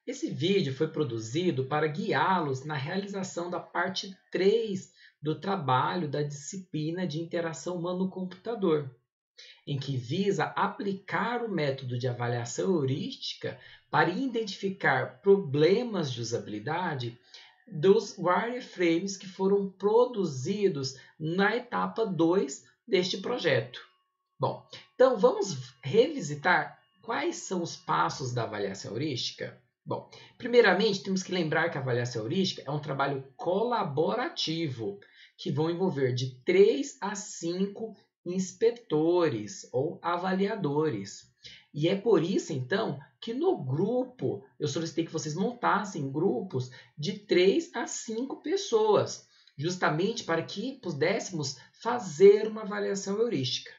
Esse vídeo foi produzido para guiá-los na realização da parte 3 do trabalho da disciplina de interação humano-computador, em que visa aplicar o método de avaliação heurística para identificar problemas de usabilidade dos wireframes que foram produzidos na etapa 2 deste projeto. Bom, então vamos revisitar quais são os passos da avaliação heurística? Bom, primeiramente temos que lembrar que a avaliação heurística é um trabalho colaborativo que vão envolver de 3 a 5 inspetores ou avaliadores. E é por isso, então, que no grupo eu solicitei que vocês montassem grupos de 3 a 5 pessoas, justamente para que pudéssemos fazer uma avaliação heurística.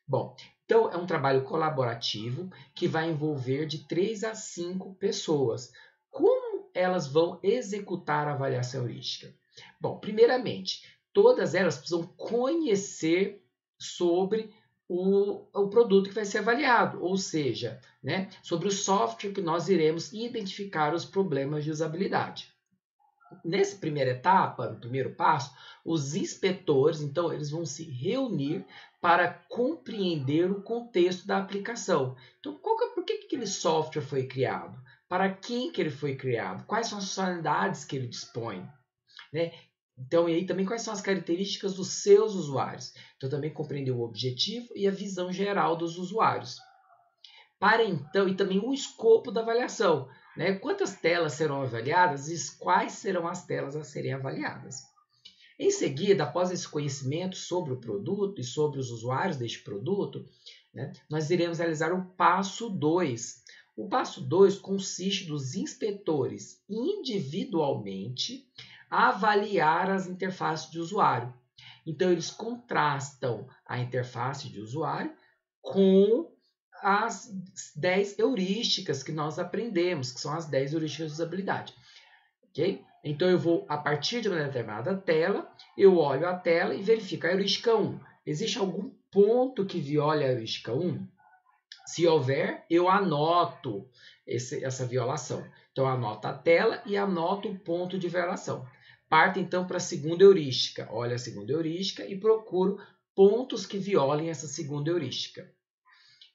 Bom, então é um trabalho colaborativo que vai envolver de 3 a 5 pessoas. Como elas vão executar a avaliação heurística? Bom, primeiramente, todas elas precisam conhecer sobre o produto que vai ser avaliado, ou seja, sobre o software que nós iremos identificar os problemas de usabilidade. Nessa primeira etapa, no primeiro passo, os inspetores, então, eles vão se reunir para compreender o contexto da aplicação. Então, por que aquele software foi criado? Para quem que ele foi criado? Quais são as funcionalidades que ele dispõe? Então, e aí também quais são as características dos seus usuários? Então, também compreender o objetivo e a visão geral dos usuários. Para então, e também o escopo da avaliação. Quantas telas serão avaliadas e quais serão as telas a serem avaliadas. Em seguida, após esse conhecimento sobre o produto e sobre os usuários deste produto, nós iremos realizar o passo 2. O passo 2 consiste dos inspetores individualmente avaliar as interfaces de usuário. Então, eles contrastam a interface de usuário com as 10 heurísticas que nós aprendemos, que são as 10 heurísticas de usabilidade. Okay? Então, eu vou, a partir de uma determinada tela, eu olho a tela e verifico a heurística 1. Existe algum ponto que viole a heurística 1? Se houver, eu anoto essa violação. Então, eu anoto a tela e anoto o ponto de violação. Parto, então, para a segunda heurística. Olho a segunda heurística e procuro pontos que violem essa segunda heurística.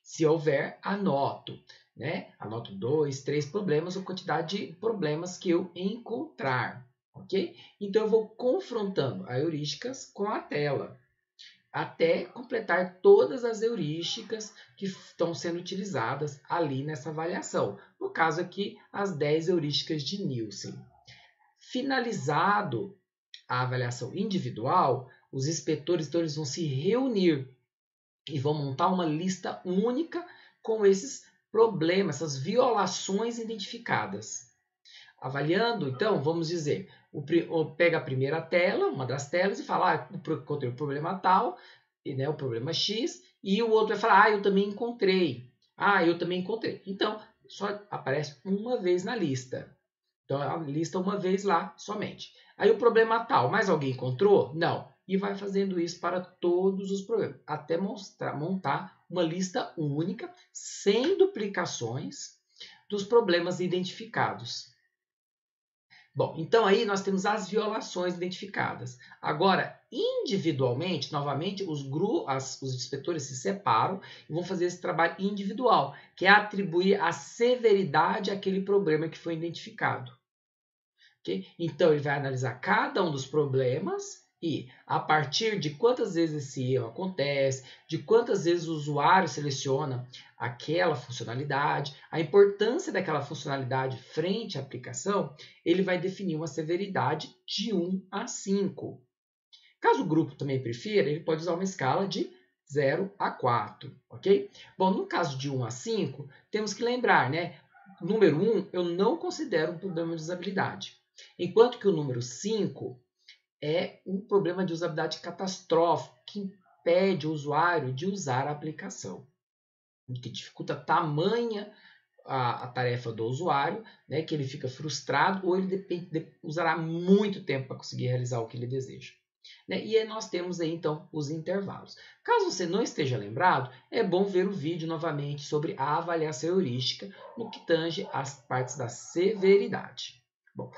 Se houver, anoto. Anoto 2, 3 problemas ou quantidade de problemas que eu encontrar. Ok? Então, eu vou confrontando as heurísticas com a tela, até completar todas as heurísticas que estão sendo utilizadas ali nessa avaliação. No caso aqui, as 10 heurísticas de Nielsen. Finalizado a avaliação individual, os inspetores então, eles vão se reunir e vão montar uma lista única com esses problemas, essas violações identificadas. Avaliando, então, vamos dizer, pega a primeira tela, uma das telas, e fala, encontrei o problema tal, o problema X, e o outro vai falar, eu também encontrei. Eu também encontrei. Então, só aparece uma vez na lista. Então, a lista uma vez lá somente. Aí o problema tal, mais alguém encontrou? Não. E vai fazendo isso para todos os problemas, até montar uma lista única, sem duplicações, dos problemas identificados. Bom, então aí nós temos as violações identificadas. Agora, individualmente, novamente, os inspetores se separam e vão fazer esse trabalho individual, que é atribuir a severidade àquele problema que foi identificado. Okay? Então, ele vai analisar cada um dos problemas e, a partir de quantas vezes esse erro acontece, de quantas vezes o usuário seleciona aquela funcionalidade, a importância daquela funcionalidade frente à aplicação, ele vai definir uma severidade de 1 a 5. Caso o grupo também prefira, ele pode usar uma escala de 0 a 4. Ok? Bom, no caso de 1 a 5, temos que lembrar, número 1 eu não considero um problema de usabilidade. Enquanto que o número 5 é um problema de usabilidade catastrófico que impede o usuário de usar a aplicação, que dificulta tamanha a tarefa do usuário, que ele fica frustrado ou ele usará muito tempo para conseguir realizar o que ele deseja. né? E aí nós temos aí, então, os intervalos. Caso você não esteja lembrado, é bom ver o vídeo novamente sobre a avaliação heurística no que tange às partes da severidade. Bom,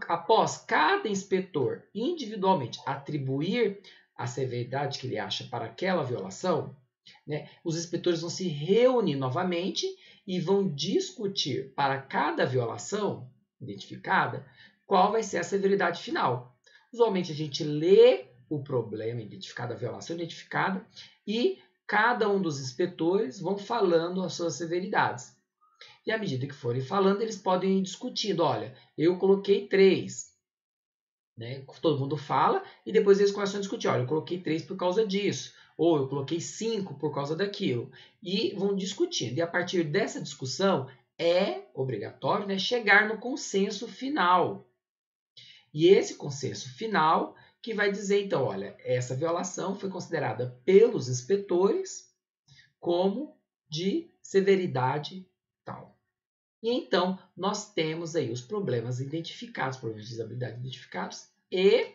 após cada inspetor individualmente atribuir a severidade que ele acha para aquela violação, né, os inspetores vão se reunir novamente e vão discutir para cada violação identificada qual vai ser a severidade final. Usualmente a gente lê o problema identificado, a violação identificada, e cada um dos inspetores vão falando as suas severidades. E à medida que forem falando, eles podem ir discutindo. Olha, eu coloquei 3. Né? Todo mundo fala e depois eles começam a discutir. Olha, eu coloquei 3 por causa disso. Ou eu coloquei 5 por causa daquilo. E vão discutindo. E a partir dessa discussão, é obrigatório, né, chegar no consenso final. E esse consenso final que vai dizer, então, olha, essa violação foi considerada pelos inspetores como de severidade tal. E então, nós temos aí os problemas identificados, problemas de usabilidade identificados e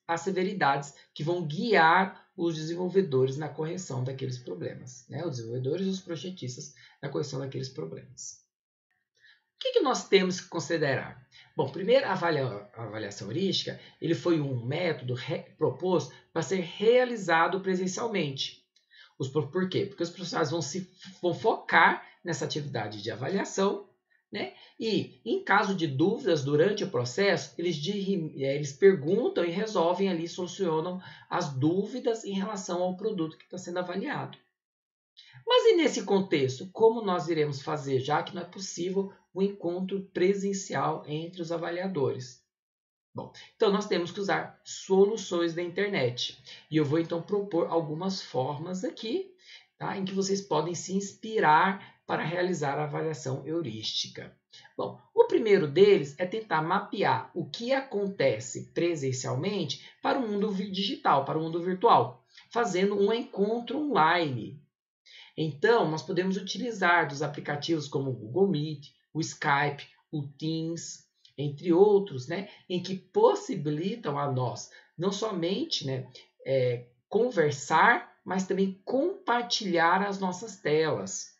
as severidades que vão guiar os desenvolvedores na correção daqueles problemas, né? Os desenvolvedores e os projetistas na correção daqueles problemas. O que nós temos que considerar? Bom, primeiro, a avaliação heurística ele foi um método proposto para ser realizado presencialmente. Por quê? Porque os profissionais vão focar nessa atividade de avaliação, né? E, em caso de dúvidas durante o processo, eles perguntam e resolvem ali, solucionam as dúvidas em relação ao produto que está sendo avaliado. Mas e nesse contexto, como nós iremos fazer, já que não é possível o encontro presencial entre os avaliadores? Bom, então nós temos que usar soluções da internet. E eu vou então propor algumas formas aqui, tá, em que vocês podem se inspirar para realizar a avaliação heurística. Bom, o primeiro deles é tentar mapear o que acontece presencialmente para o mundo digital, para o mundo virtual, fazendo um encontro online. Então, nós podemos utilizar dos aplicativos como o Google Meet, o Skype, o Teams, entre outros, né, em que possibilitam a nós não somente, né, conversar, mas também compartilhar as nossas telas.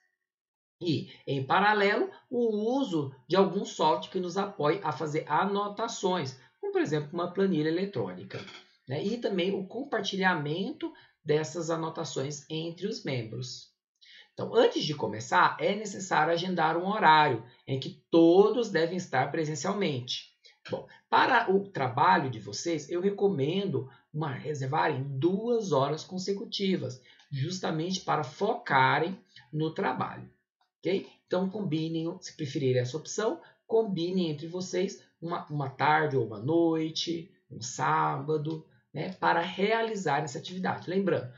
E, em paralelo, o uso de algum software que nos apoie a fazer anotações, como, por exemplo, uma planilha eletrônica. Né? E também o compartilhamento dessas anotações entre os membros. Então, antes de começar, é necessário agendar um horário em que todos devem estar presencialmente. Bom, para o trabalho de vocês, eu recomendo reservarem 2 horas consecutivas, justamente para focarem no trabalho. Okay? Então, combinem, se preferirem essa opção, combinem entre vocês uma tarde ou uma noite, um sábado, né, para realizar essa atividade. Lembrando,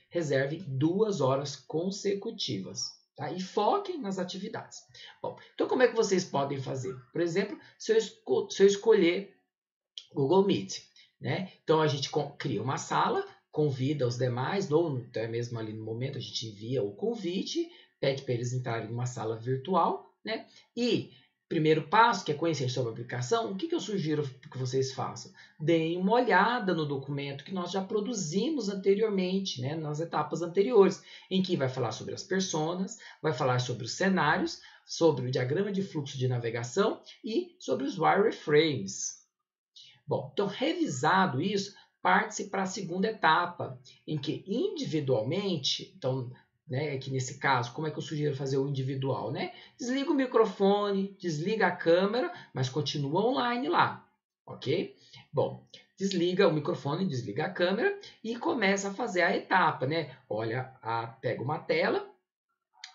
reserve 2 horas consecutivas. Tá? E foquem nas atividades. Bom, então como é que vocês podem fazer? Por exemplo, se eu escolher Google Meet, né? Então a gente cria uma sala, convida os demais, ou até mesmo ali no momento a gente envia o convite, pede para eles entrarem em uma sala virtual, né? E primeiro passo, que é conhecer sobre a aplicação, o que eu sugiro que vocês façam? Deem uma olhada no documento que nós já produzimos anteriormente, né, nas etapas anteriores, em que vai falar sobre as personas, vai falar sobre os cenários, sobre o diagrama de fluxo de navegação e sobre os wireframes. Bom, então revisado isso, parte-se para a segunda etapa, em que individualmente, então, né, aqui nesse caso, como é que eu sugiro fazer o individual, né? Desliga o microfone, desliga a câmera, mas continua online lá, ok? Bom, desliga o microfone, desliga a câmera e começa a fazer a etapa, né? Pega uma tela,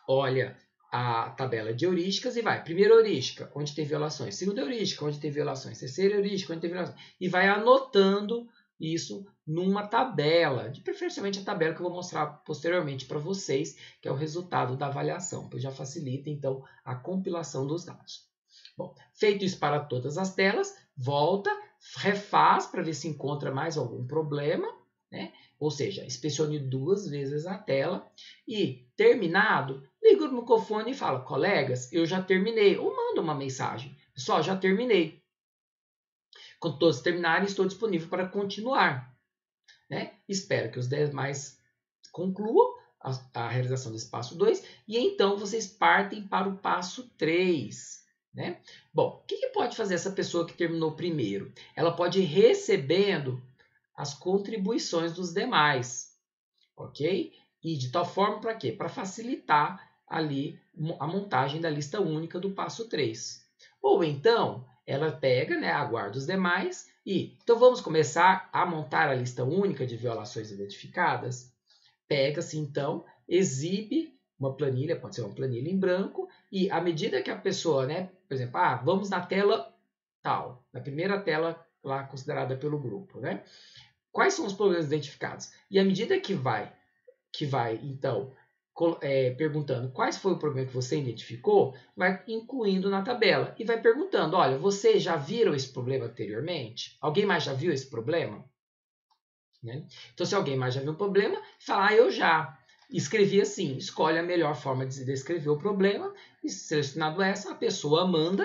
olha a tabela de heurísticas e vai. Primeira heurística, onde tem violações. Segunda heurística, onde tem violações. Terceira heurística, onde tem violações. E vai anotando isso numa tabela, de preferencialmente a tabela que eu vou mostrar posteriormente para vocês, que é o resultado da avaliação, pois já facilita, então, a compilação dos dados. Bom, feito isso para todas as telas, volta, refaz para ver se encontra mais algum problema, né? Ou seja, inspecione 2 vezes a tela e, terminado, liga o microfone e fala, colegas, eu já terminei, ou manda uma mensagem, pessoal, já terminei. Quando todos terminarem, estou disponível para continuar. Né? Espero que os demais concluam a realização desse passo 2 e então vocês partem para o passo 3. Né? Bom, o que pode fazer essa pessoa que terminou primeiro? Ela pode ir recebendo as contribuições dos demais, ok? E de tal forma para quê? Para facilitar ali a montagem da lista única do passo 3. Ou então, ela pega, né, aguarda os demais e, então vamos começar a montar a lista única de violações identificadas? Pega-se então, exibe uma planilha, pode ser uma planilha em branco, e à medida que a pessoa, né, por exemplo, vamos na tela tal, na primeira tela lá considerada pelo grupo, né? Quais são os problemas identificados? E à medida que vai então, perguntando quais foi o problema que você identificou, vai incluindo na tabela e vai perguntando, olha, vocês já viram esse problema anteriormente? Alguém mais já viu esse problema? Né? Então, se alguém mais já viu o problema, fala, eu já. Escrevi assim, escolhe a melhor forma de descrever o problema, e selecionado essa, a pessoa manda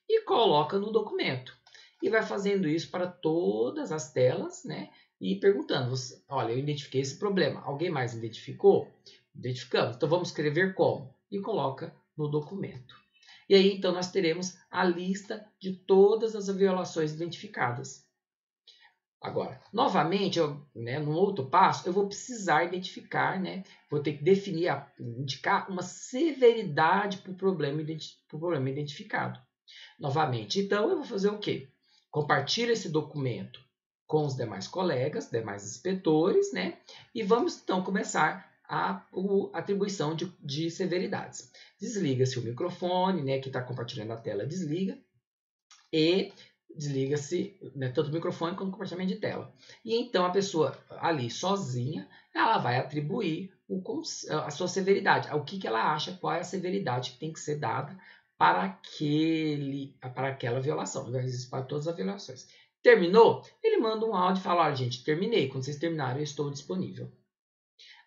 e coloca no documento. E vai fazendo isso para todas as telas, né? E perguntando, olha, eu identifiquei esse problema, alguém mais identificou? Identificamos, então vamos escrever como? E coloca no documento. E aí, então, nós teremos a lista de todas as violações identificadas. Agora, novamente, no outro passo, eu vou precisar identificar, né? Vou ter que definir, indicar uma severidade para o problema identificado. Novamente, então, eu vou fazer o quê? Compartilho esse documento com os demais colegas, demais inspetores, né? E vamos, então, começar a atribuição de severidades. Desliga-se o microfone, né? Que está compartilhando a tela, desliga. E desliga-se, né, tanto o microfone quanto o compartilhamento de tela. E então a pessoa ali sozinha, ela vai atribuir a sua severidade. O que ela acha, qual é a severidade que tem que ser dada para aquela violação. Ele vai existir para todas as violações. Terminou? Ele manda um áudio e fala, olha gente, terminei. Quando vocês terminarem, eu estou disponível.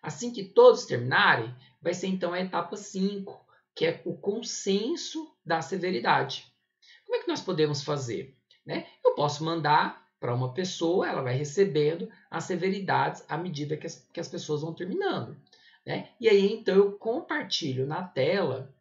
Assim que todos terminarem, vai ser então a etapa 5, que é o consenso da severidade. Como é que nós podemos fazer? Né? Eu posso mandar para uma pessoa, ela vai recebendo as severidades à medida que as pessoas vão terminando. Né? E aí, então, eu compartilho na tela,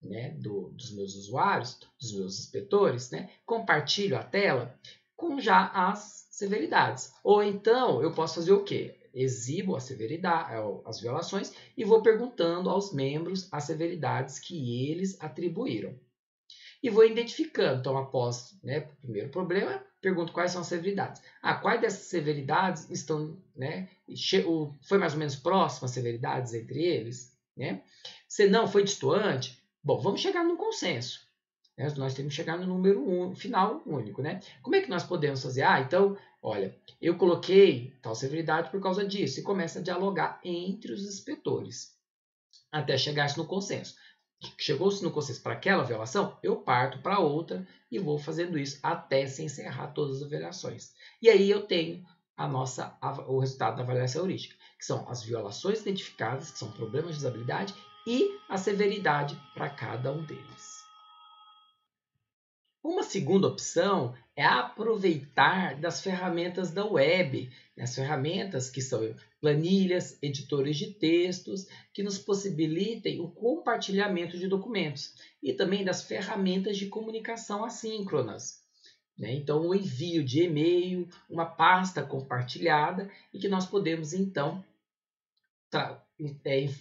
né, dos meus usuários, dos meus inspetores, né, compartilho a tela com já as severidades. Ou então, eu posso fazer o quê? Exibo a severidade, as violações e vou perguntando aos membros as severidades que eles atribuíram. E vou identificando. Então, após o primeiro problema, pergunto quais são as severidades. Quais dessas severidades estão, né? Foi mais ou menos próximo as severidades entre eles? Né? Se não, foi distoante? Bom, vamos chegar num consenso. Né? Nós temos que chegar no número final único. Né? Como é que nós podemos fazer? Então, olha, eu coloquei tal severidade por causa disso. E começa a dialogar entre os inspetores até chegar-se no consenso. Chegou-se no consenso para aquela violação, eu parto para outra e vou fazendo isso até se encerrar todas as avaliações. E aí eu tenho o resultado da avaliação heurística, que são as violações identificadas, que são problemas de usabilidade, e a severidade para cada um deles. Uma segunda opção é aproveitar das ferramentas da web, as ferramentas que são planilhas, editores de textos, que nos possibilitem o compartilhamento de documentos e também das ferramentas de comunicação assíncronas. Então, o envio de e-mail, uma pasta compartilhada e que nós podemos, então,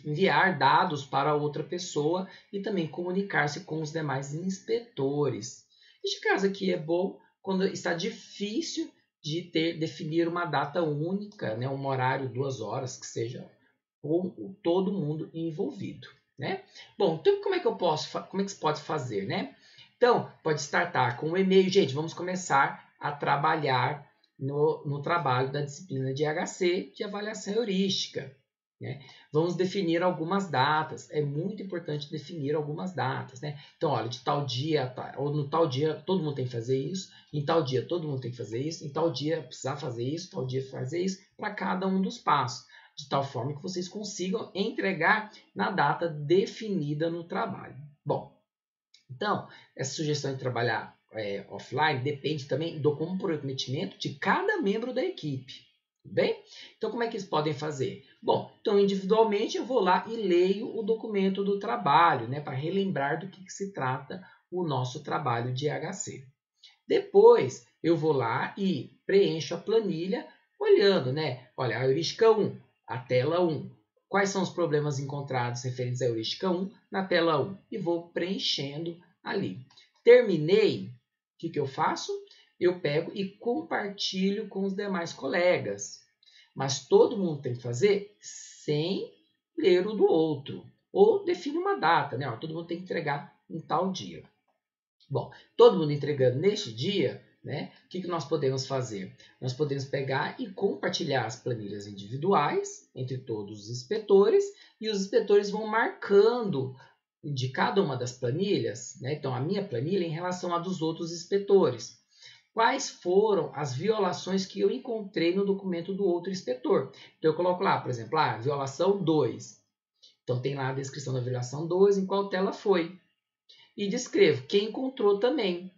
enviar dados para outra pessoa e também comunicar-se com os demais inspetores. Este caso aqui é bom quando está difícil de definir uma data única, né, um horário, 2 horas, que seja com todo mundo envolvido. Né? Bom, então como é que se pode fazer? Né? Então, pode startar com o e-mail. Gente, vamos começar a trabalhar no trabalho da disciplina de HC, de avaliação heurística. Né? Vamos definir algumas datas. É muito importante definir algumas datas. Né? Então, olha, de tal dia, ou no tal dia todo mundo tem que fazer isso, em tal dia todo mundo tem que fazer isso, em tal dia precisar fazer isso, tal dia fazer isso, para cada um dos passos. De tal forma que vocês consigam entregar na data definida no trabalho. Bom, Então, essa sugestão de trabalhar offline depende também do comprometimento de cada membro da equipe. Tudo bem? Então, como é que eles podem fazer? Bom, então individualmente eu vou lá e leio o documento do trabalho, né, para relembrar do que se trata o nosso trabalho de EHC. Depois, eu vou lá e preencho a planilha olhando, né? Olha, a heurística 1, a tela 1. Quais são os problemas encontrados referentes à heurística 1 na tela 1? E vou preenchendo ali. Terminei, o que eu faço? Eu pego e compartilho com os demais colegas. Mas todo mundo tem que fazer sem ler o do outro. Ou define uma data, né? Todo mundo tem que entregar em tal dia. Bom, todo mundo entregando neste dia, né? O que nós podemos fazer? Nós podemos pegar e compartilhar as planilhas individuais entre todos os inspetores e os inspetores vão marcando de cada uma das planilhas, né? Então, a minha planilha em relação à dos outros inspetores. Quais foram as violações que eu encontrei no documento do outro inspetor? Então, eu coloco lá, por exemplo, violação 2. Então, tem lá a descrição da violação 2, em qual tela foi. E descrevo quem encontrou também.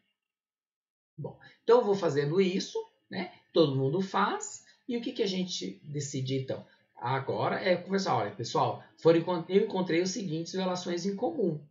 Bom, então eu vou fazendo isso, né? Todo mundo faz. E o que a gente decide então? Agora é conversar. Olha, pessoal, eu encontrei os seguintes violações em comum.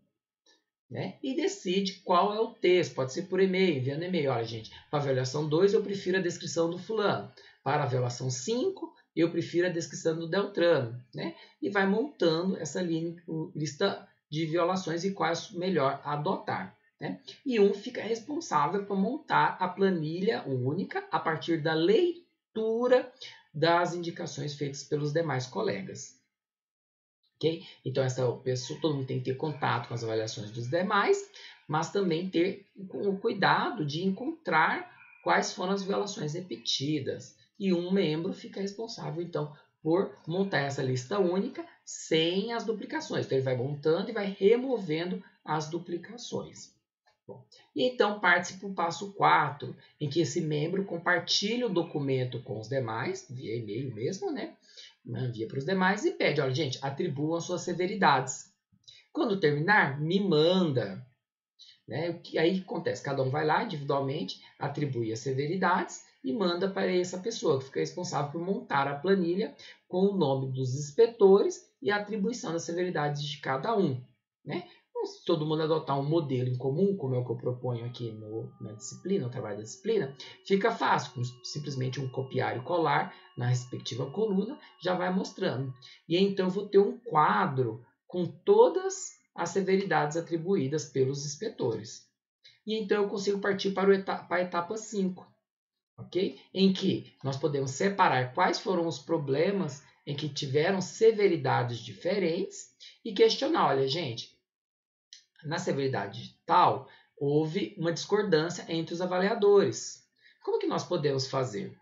Né? E decide qual é o texto. Pode ser por e-mail, enviando e-mail. Olha, gente, para a violação 2 eu prefiro a descrição do fulano. Para a violação 5 eu prefiro a descrição do Deltrano. Né? E vai montando essa lista de violações e quais melhor adotar. Né? E um fica responsável por montar a planilha única a partir da leitura das indicações feitas pelos demais colegas. Okay? Então, essa pessoa, todo mundo tem que ter contato com as avaliações dos demais, mas também ter o cuidado de encontrar quais foram as violações repetidas. E um membro fica responsável, então, por montar essa lista única sem as duplicações. Então, ele vai montando e vai removendo as duplicações. Bom, e então parte-se para o passo 4, em que esse membro compartilha o documento com os demais, via e-mail mesmo, né? Envia para os demais e pede, olha, gente, atribuam as suas severidades. Quando terminar, me manda. Né? Aí acontece, cada um vai lá individualmente, atribui as severidades e manda para essa pessoa, que fica responsável por montar a planilha com o nome dos inspetores e a atribuição das severidades de cada um. Né? Se todo mundo adotar um modelo em comum, como é o que eu proponho aqui na disciplina, no trabalho da disciplina, fica fácil, com simplesmente um copiar e colar na respectiva coluna, já vai mostrando. E então eu vou ter um quadro com todas as severidades atribuídas pelos inspetores. E então eu consigo partir para a etapa 5, ok? Em que nós podemos separar quais foram os problemas em que tiveram severidades diferentes e questionar, olha, gente, na severidade tal, houve uma discordância entre os avaliadores. Como que nós podemos fazer?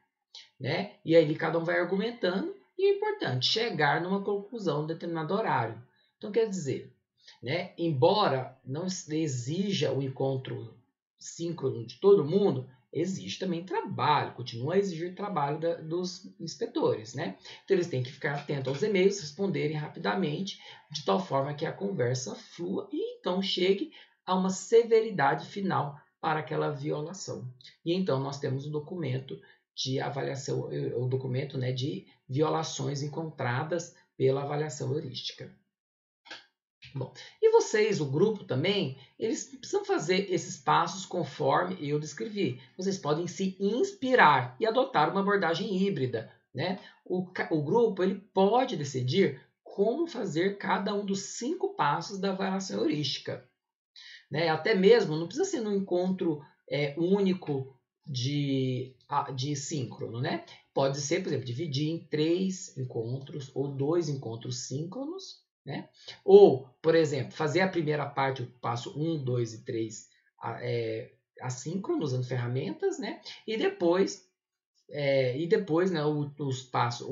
Né? E aí cada um vai argumentando e é importante chegar numa conclusão em determinado horário. Então, quer dizer, né, embora não exija o encontro síncrono de todo mundo, existe também trabalho, continua a exigir trabalho dos inspetores. Né? Então, eles têm que ficar atentos aos e-mails, responderem rapidamente, de tal forma que a conversa flua e então chegue a uma severidade final para aquela violação. E então nós temos o documento de avaliação, o documento, né, de violações encontradas pela avaliação heurística. Bom, e vocês, o grupo também, eles precisam fazer esses passos conforme eu descrevi. Vocês podem se inspirar e adotar uma abordagem híbrida. Né? O grupo ele pode decidir como fazer cada um dos 5 passos da avaliação heurística. Né? Até mesmo, não precisa ser num encontro único de síncrono. Né? Pode ser, por exemplo, dividir em 3 encontros ou 2 encontros síncronos. Né? Ou, por exemplo, fazer a primeira parte, o passo 1, 2 e 3 assíncrono, usando ferramentas, né? E depois, né, o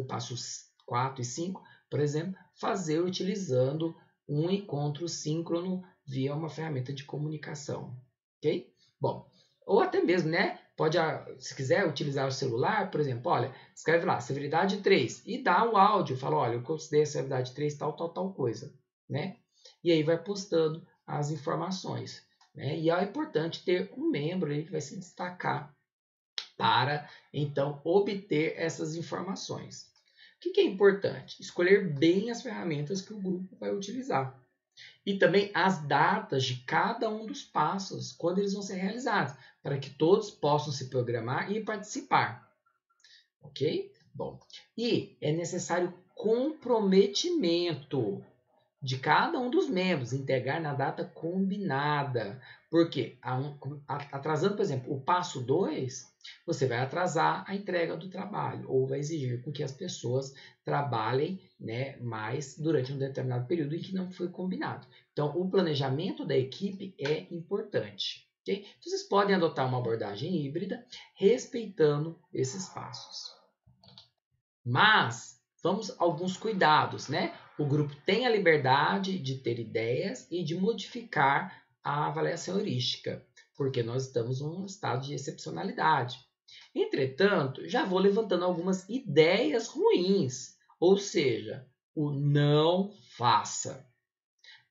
passos 4 e 5, por exemplo, fazer utilizando um encontro síncrono via uma ferramenta de comunicação. Ok? Bom, ou até mesmo, né? Pode, se quiser utilizar o celular, por exemplo, olha, escreve lá, severidade 3, e dá um áudio, fala, olha, eu considero a severidade 3 tal coisa, né? E aí vai postando as informações. né? E é importante ter um membro aí que vai se destacar para, então, obter essas informações. O que é importante? Escolher bem as ferramentas que o grupo vai utilizar. E também as datas de cada um dos passos, quando eles vão ser realizados, para que todos possam se programar e participar. Ok? Bom, e é necessário comprometimento de cada um dos membros, integrar na data combinada. Porque, atrasando, por exemplo, o passo 2, você vai atrasar a entrega do trabalho, ou vai exigir com que as pessoas trabalhem, né, mais durante um determinado período em que não foi combinado. Então, o planejamento da equipe é importante. Okay? Então, vocês podem adotar uma abordagem híbrida, respeitando esses passos. Mas vamos a alguns cuidados, né? O grupo tem a liberdade de ter ideias e de modificar a avaliação heurística, porque nós estamos num estado de excepcionalidade. Entretanto, já vou levantando algumas ideias ruins, ou seja, o não faça.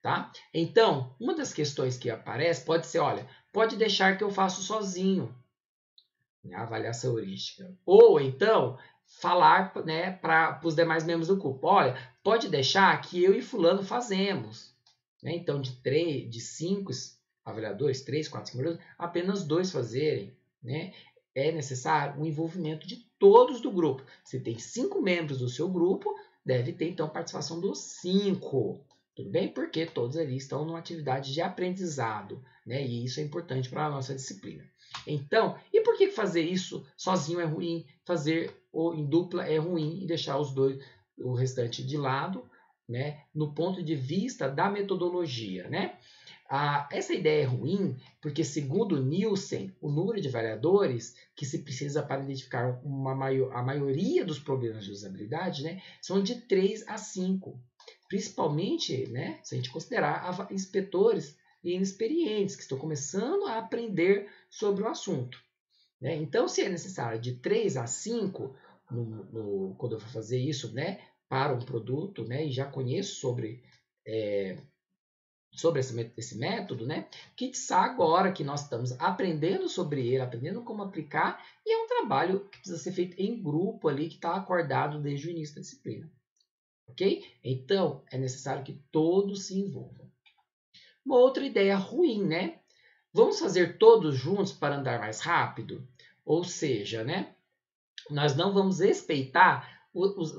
Tá? Então, uma das questões que aparece pode ser, olha, pode deixar que eu faço sozinho a avaliação heurística. Ou então, falar, né, para os demais membros do grupo, olha, pode deixar que eu e fulano fazemos. Né? Então, de 5 avaliadores, 3, 4, 5 avaliadores, apenas 2 fazerem. Né? É necessário o envolvimento de todos do grupo. Se tem 5 membros do seu grupo, deve ter, então, participação dos 5. Tudo bem? Porque todos ali estão numa atividade de aprendizado. Né? E isso é importante para a nossa disciplina. Então, e por que fazer isso sozinho é ruim, fazer ou em dupla é ruim e deixar o restante de lado, né, no ponto de vista da metodologia, né? Essa ideia é ruim porque, segundo Nielsen, o número de variadores que se precisa para identificar a maioria dos problemas de usabilidade, né, são de 3 a 5. Principalmente, né, se a gente considerar inspetores e inexperientes que estão começando a aprender sobre o assunto. Né? Então, se é necessário de 3 a 5, quando eu for fazer isso, né, para um produto, né, e já conheço sobre esse método, né, quiçá agora que nós estamos aprendendo sobre ele, aprendendo como aplicar, e é um trabalho que precisa ser feito em grupo ali, que está acordado desde o início da disciplina. Ok? Então, é necessário que todos se envolvam. Uma outra ideia ruim, né? Vamos fazer todos juntos para andar mais rápido? Ou seja, né, nós não vamos respeitar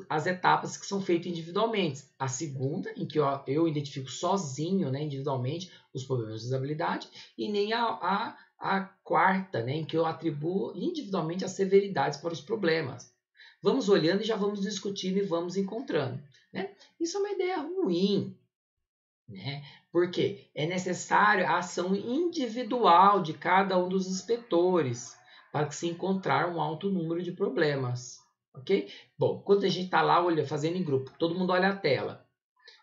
as etapas que são feitas individualmente. A segunda, em que eu identifico sozinho, né, individualmente, os problemas de usabilidade, e nem a quarta, né, em que eu atribuo individualmente as severidades para os problemas. Vamos olhando e já vamos discutindo e vamos encontrando. Né? Isso é uma ideia ruim. Né? Porque é necessário a ação individual de cada um dos inspetores para que se encontrar um alto número de problemas. Ok? Bom, quando a gente está lá fazendo em grupo, todo mundo olha a tela.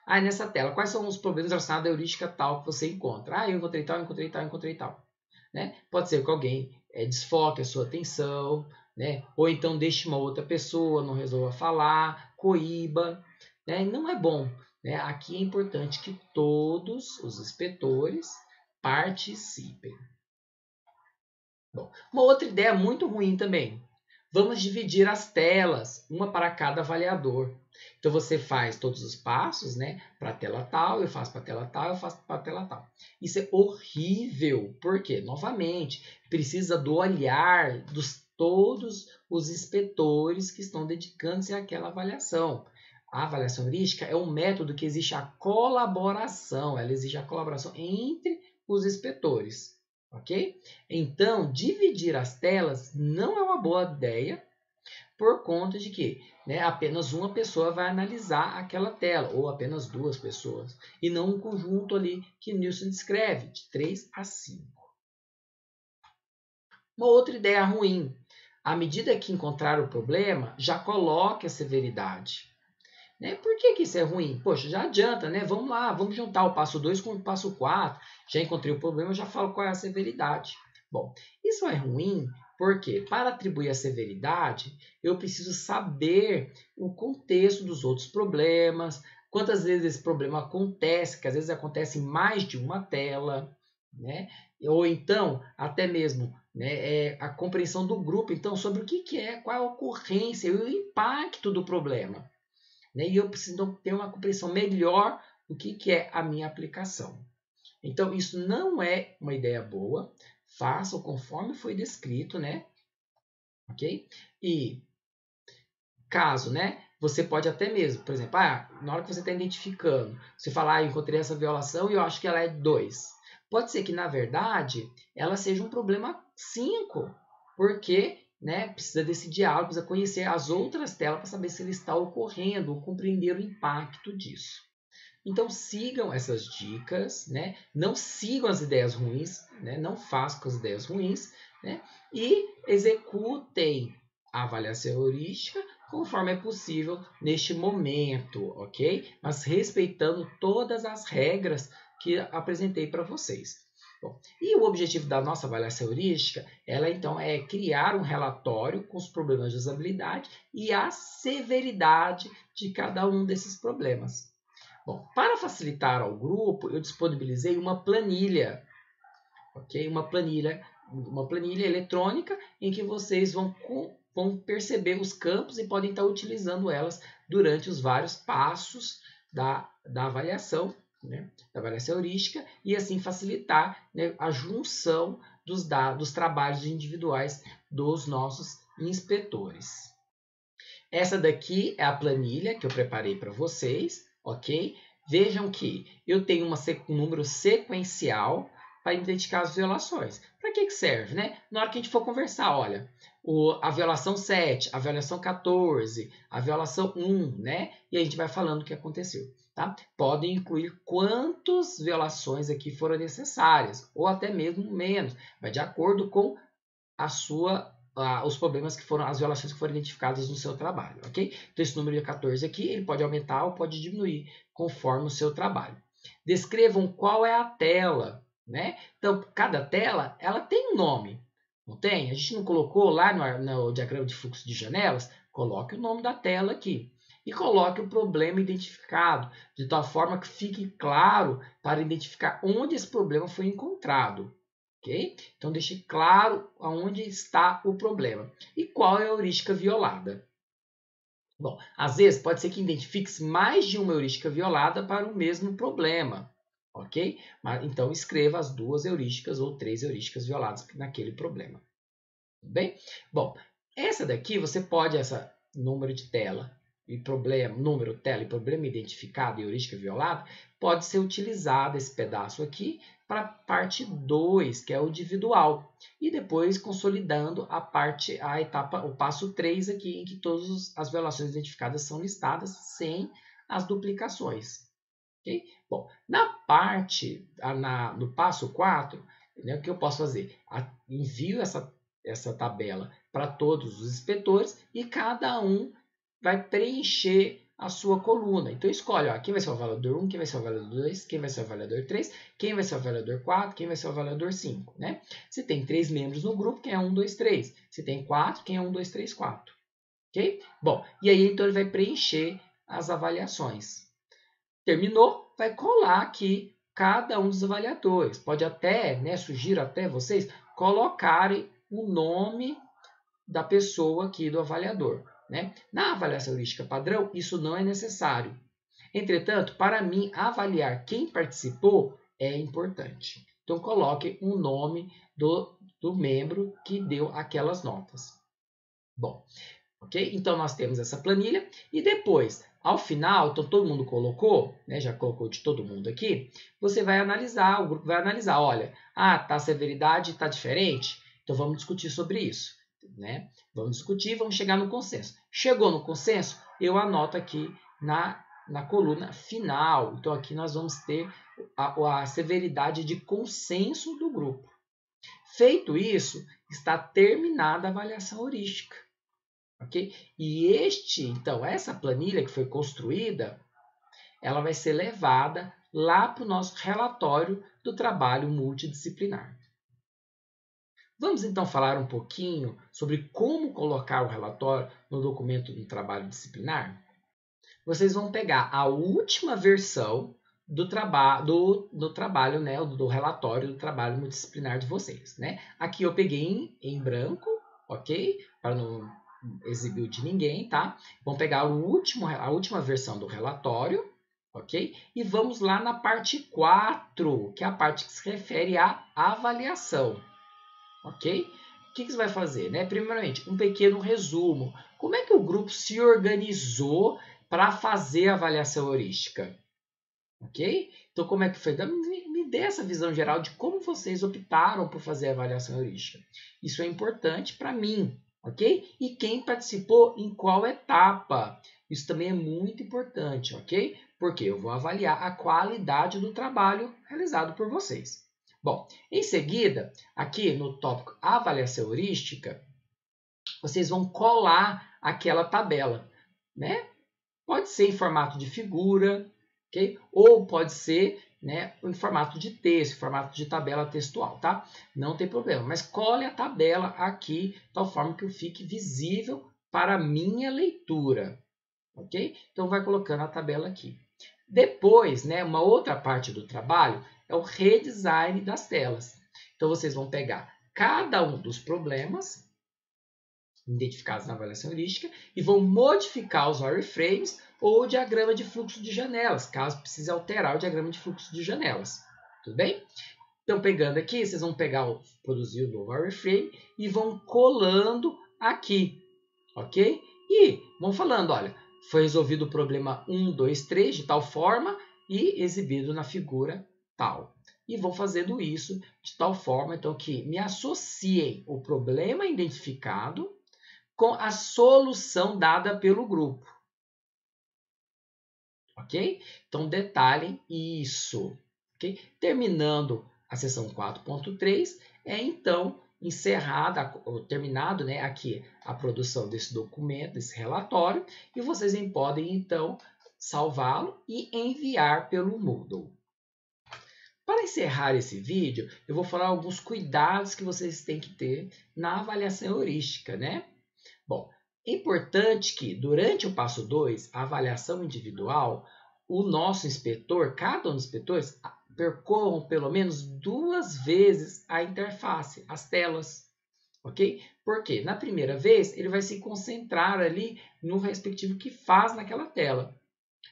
Nessa tela, quais são os problemas relacionados à heurística tal que você encontra? Eu encontrei tal, encontrei tal, encontrei tal. Né? Pode ser que alguém desfoque a sua atenção, né? Ou então deixe uma outra pessoa, não resolva falar, coíba. Né? Não é bom. Né? Aqui é importante que todos os inspetores participem. Bom, uma outra ideia muito ruim também. Vamos dividir as telas, uma para cada avaliador. Então você faz todos os passos, né, para a tela tal, eu faço para a tela tal, eu faço para a tela tal. Isso é horrível, porque, novamente, precisa do olhar dos todos os inspetores que estão dedicando-se àquela avaliação. A avaliação heurística é um método que exige a colaboração, ela exige a colaboração entre os inspetores. Ok? Então, dividir as telas não é uma boa ideia, por conta de que, né, apenas uma pessoa vai analisar aquela tela, ou apenas 2 pessoas, e não um conjunto ali que Nielsen descreve, de 3 a 5. Uma outra ideia ruim, à medida que encontrar o problema, já coloque a severidade. Né? Por que isso é ruim? Poxa, já adianta, né? Vamos lá, vamos juntar o passo 2 com o passo 4. Já encontrei o problema, já falo qual é a severidade. Bom, isso é ruim porque para atribuir a severidade, eu preciso saber o contexto dos outros problemas, quantas vezes esse problema acontece, que às vezes acontece em mais de uma tela. né? Ou então, até mesmo, né, a compreensão do grupo, então, sobre o que é, qual é a ocorrência e o impacto do problema. Né? E eu preciso ter uma compreensão melhor do que é a minha aplicação. Então, isso não é uma ideia boa. Façam conforme foi descrito, né? Ok? E caso, né? Você pode até mesmo, por exemplo, na hora que você está identificando, você fala, eu encontrei essa violação e eu acho que ela é 2. Pode ser que, na verdade, ela seja um problema 5, porque, né, precisa desse diálogo, precisa conhecer as outras telas para saber se ele está ocorrendo ou compreender o impacto disso. Então sigam essas dicas, né? Não sigam as ideias ruins, né? Não façam com as ideias ruins, né? E executem a avaliação heurística conforme é possível neste momento, ok? Mas respeitando todas as regras que apresentei para vocês. Bom, e o objetivo da nossa avaliação heurística, ela então é criar um relatório com os problemas de usabilidade e a severidade de cada um desses problemas. Bom, para facilitar ao grupo, eu disponibilizei uma planilha, ok? Uma planilha eletrônica em que vocês vão perceber os campos e podem estar utilizando elas durante os vários passos da avaliação, né? Da avaliação heurística, e assim facilitar, né, a junção dos trabalhos individuais dos nossos inspetores. Essa daqui é a planilha que eu preparei para vocês, ok? Vejam que eu tenho um número sequencial para identificar as violações. Para que serve, né? Na hora que a gente for conversar, olha, a violação 7, a violação 14, a violação 1, né? E a gente vai falando o que aconteceu, tá? Podem incluir quantas violações aqui foram necessárias, ou até mesmo menos, vai de acordo com os problemas que foram, as violações que foram identificadas no seu trabalho, ok? Então, esse número de 14 aqui, ele pode aumentar ou pode diminuir conforme o seu trabalho. Descrevam qual é a tela, né? Então, cada tela, ela tem um nome, não tem? A gente não colocou lá no diagrama de fluxo de janelas? Coloque o nome da tela aqui. E coloque o problema identificado, de tal forma que fique claro para identificar onde esse problema foi encontrado. Okay? Então, deixe claro aonde está o problema e qual é a heurística violada. Bom, às vezes pode ser que identifique mais de uma heurística violada para o mesmo problema, ok? Então, escreva as 2 heurísticas ou 3 heurísticas violadas naquele problema. Tudo bem? Bom, essa daqui você pode, essa número de tela e problema, número, tela e problema identificado e heurística violada, pode ser utilizado esse pedaço aqui para a parte 2, que é o individual. E depois consolidando a etapa, o passo 3 aqui, em que todas as violações identificadas são listadas sem as duplicações. Okay? Bom, no passo 4, né, o que eu posso fazer? Envio essa tabela para todos os inspetores e cada um vai preencher a sua coluna. Então, escolhe quem vai ser o avaliador 1, quem vai ser o avaliador 2, quem vai ser o avaliador 3, quem vai ser o avaliador 4, quem vai ser o avaliador 5. Né? Se tem 3 membros no grupo, quem é 1, 2, 3. Se tem 4, quem é 1, 2, 3, 4. Ok? Bom, e aí então ele vai preencher as avaliações. Terminou, vai colar aqui cada um dos avaliadores. Pode até, né, sugiro até vocês colocarem o nome da pessoa aqui do avaliador. Né? Na avaliação heurística padrão, isso não é necessário. Entretanto, para mim, avaliar quem participou é importante. Então, coloque o nome do membro que deu aquelas notas. Bom, ok? Então, nós temos essa planilha e depois, ao final, então todo mundo colocou, né, já colocou de todo mundo aqui, você vai analisar, o grupo vai analisar, olha, a severidade está diferente, então vamos discutir sobre isso. Né? Vamos discutir, vamos chegar no consenso. Chegou no consenso, eu anoto aqui na coluna final. Então, aqui nós vamos ter a severidade de consenso do grupo. Feito isso, está terminada a avaliação heurística. Okay? E então, essa planilha que foi construída, ela vai ser levada lá para o nosso relatório do trabalho multidisciplinar. Vamos então falar um pouquinho sobre como colocar o relatório no documento do trabalho disciplinar? Vocês vão pegar a última versão do trabalho, né, do relatório do trabalho multidisciplinar de vocês, né? Aqui eu peguei em branco, ok? Para não exibir o de ninguém, tá? Vamos pegar a última versão do relatório, ok? E vamos lá na parte 4, que é a parte que se refere à avaliação, ok? O que você vai fazer, né? Primeiramente, um pequeno resumo. Como é que o grupo se organizou para fazer a avaliação heurística? Ok? Então, como é que foi? Me dê essa visão geral de como vocês optaram por fazer a avaliação heurística. Isso é importante para mim, ok? E quem participou em qual etapa. Isso também é muito importante, ok? Porque eu vou avaliar a qualidade do trabalho realizado por vocês. Bom, em seguida, aqui no tópico avaliação heurística, vocês vão colar aquela tabela, né? Pode ser em formato de figura, ok? Ou pode ser, né, em formato de texto, em formato de tabela textual, tá? Não tem problema, mas cole a tabela aqui, de tal forma que eu fique visível para a minha leitura, ok? Então, vai colocando a tabela aqui. Depois, né, uma outra parte do trabalho é o redesign das telas. Então, vocês vão pegar cada um dos problemas identificados na avaliação heurística e vão modificar os wireframes ou o diagrama de fluxo de janelas, caso precise alterar o diagrama de fluxo de janelas. Tudo bem? Então, pegando aqui, vocês vão produzir o novo wireframe e vão colando aqui, ok? E vão falando, olha, foi resolvido o problema 1, 2, 3 de tal forma e exibido na figura tal. E vou fazendo isso de tal forma então, que me associem o problema identificado com a solução dada pelo grupo. Ok? Então, detalhem isso. Okay? Terminando a seção 4.3, é então terminado, né, aqui a produção desse documento, desse relatório, e vocês podem então salvá-lo e enviar pelo Moodle. Para encerrar esse vídeo, eu vou falar alguns cuidados que vocês têm que ter na avaliação heurística, né? Bom, é importante que, durante o passo 2, a avaliação individual, o nosso inspetor, cada um dos inspetores, percorram pelo menos 2 vezes a interface, as telas, ok? Porque na primeira vez ele vai se concentrar ali no respectivo que faz naquela tela,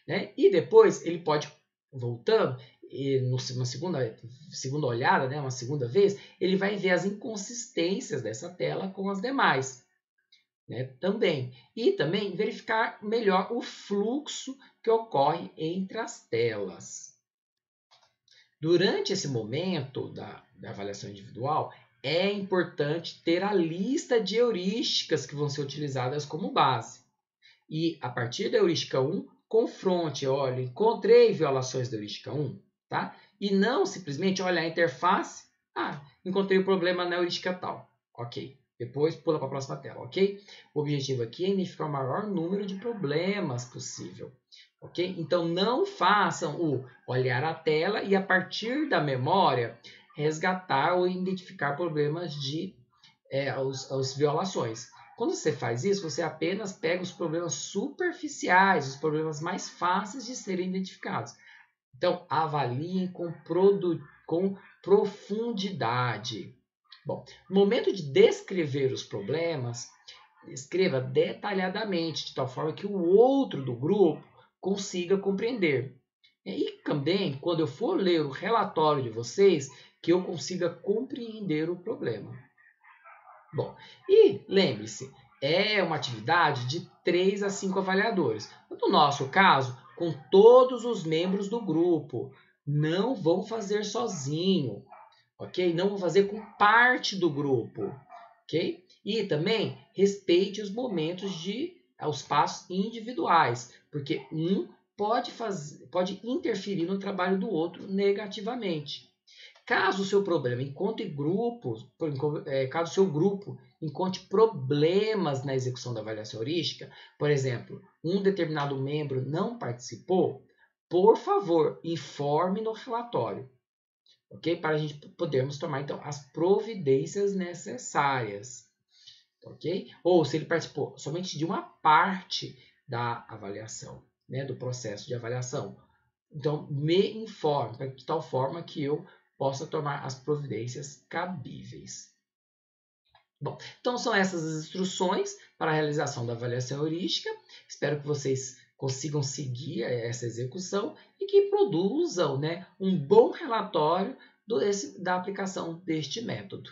né? E depois ele pode, voltando, e numa segunda olhada, né, uma segunda vez, ele vai ver as inconsistências dessa tela com as demais. Né, também. E também verificar melhor o fluxo que ocorre entre as telas. Durante esse momento da avaliação individual, é importante ter a lista de heurísticas que vão ser utilizadas como base. E, a partir da heurística 1, confronte, olha, encontrei violações da heurística 1, tá? E não simplesmente olhar a interface, encontrei o problema na heurística tal. Ok. Depois pula para a próxima tela, ok? O objetivo aqui é identificar o maior número de problemas possível, ok? Então, não façam o olhar a tela e, a partir da memória, resgatar ou identificar problemas de as violações. Quando você faz isso, você apenas pega os problemas superficiais, os problemas mais fáceis de serem identificados. Então, avaliem com profundidade. Bom, no momento de descrever os problemas, escreva detalhadamente, de tal forma que o outro do grupo consiga compreender. E também, quando eu for ler o relatório de vocês, que eu consiga compreender o problema. Bom, e lembre-se, é uma atividade de 3 a 5 avaliadores. No nosso caso, com todos os membros do grupo. Não vão fazer sozinho, ok? Não vão fazer com parte do grupo, ok? E também respeite os momentos os passos individuais, porque um pode interferir no trabalho do outro negativamente. Caso o seu problema caso o seu grupo encontre problemas na execução da avaliação heurística, por exemplo, um determinado membro não participou, por favor, informe no relatório, ok? Para a gente podermos tomar, então, as providências necessárias, ok? Ou se ele participou somente de uma parte da avaliação, né, do processo de avaliação, Então, me informe, de tal forma que eu possa tomar as providências cabíveis. Bom, então são essas as instruções para a realização da avaliação heurística. Espero que vocês consigam seguir essa execução e que produzam, né, um bom relatório da aplicação deste método.